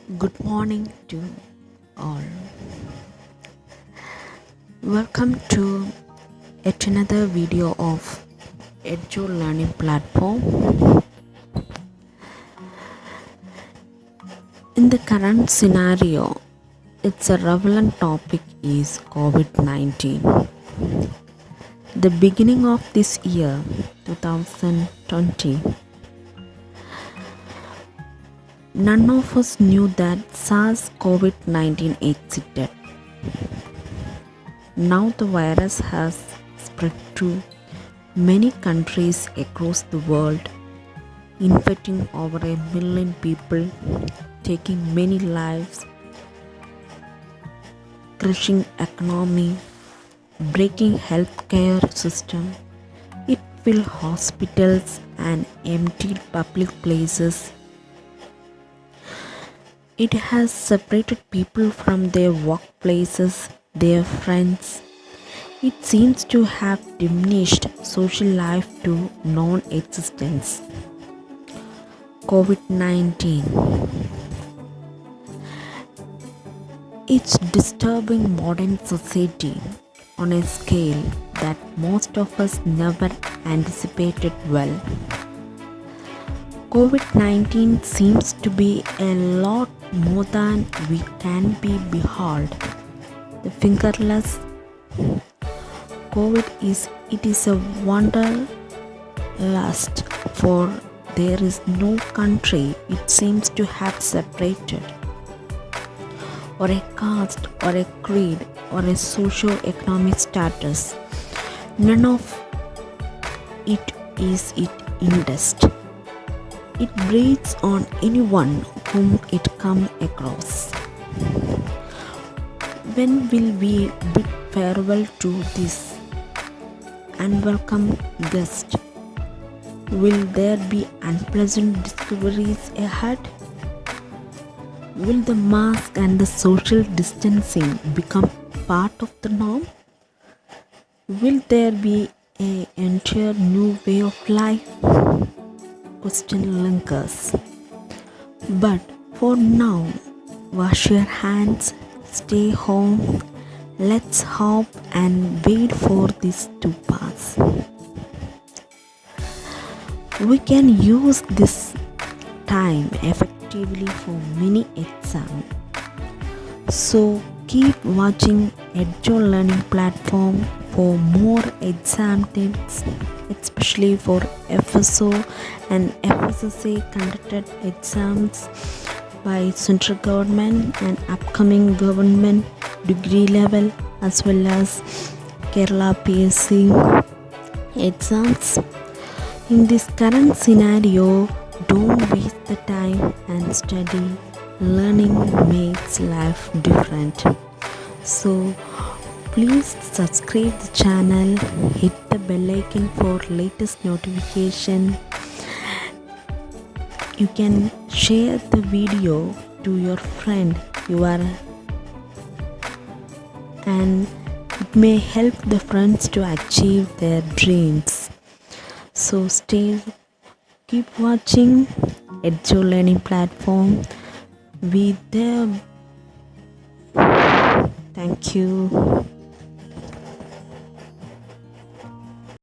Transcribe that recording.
Good morning to all. Welcome to yet another video of Edjo learning platform. In the current scenario, it's a relevant topic is COVID-19. The beginning of this year, 2020, none of us knew that SARS COVID-19 existed. Now the virus has spread to many countries across the world, infecting over 1 million people, taking many lives, crushing economy, breaking healthcare system. It filled hospitals and emptied public places. It has separated people from their workplaces, their friends. It seems to have diminished social life to non-existence. COVID-19. It's disturbing modern society on a scale that most of us never anticipated well. COVID-19 seems to be a lot more than we can behold. The fingerless COVID is a wanderlust, for there is no country it seems to have separated, or a caste, or a creed, or a socio-economic status. None of it is it indest. It breeds on anyone whom it comes across. When will we bid farewell to this unwelcome guest? Will there be unpleasant discoveries ahead? Will the mask and the social distancing become part of the norm? Will there be an entire new way of life? Question lingers. But for now, wash your hands, stay home, let's hope and wait for this to pass. We can use this time effectively for many exams. So keep watching Edjo learning platform for more exam tips, especially for FSO and FSSA conducted exams by central government and upcoming government degree level, as well as Kerala PSC exams. In this current scenario, don't waste the time and study. Learning makes life different. So please subscribe the channel, hit the bell icon for latest notification. You can share the video to your friend, and it may help the friends to achieve their dreams. So keep watching Edjo learning platform. Be there. Thank you.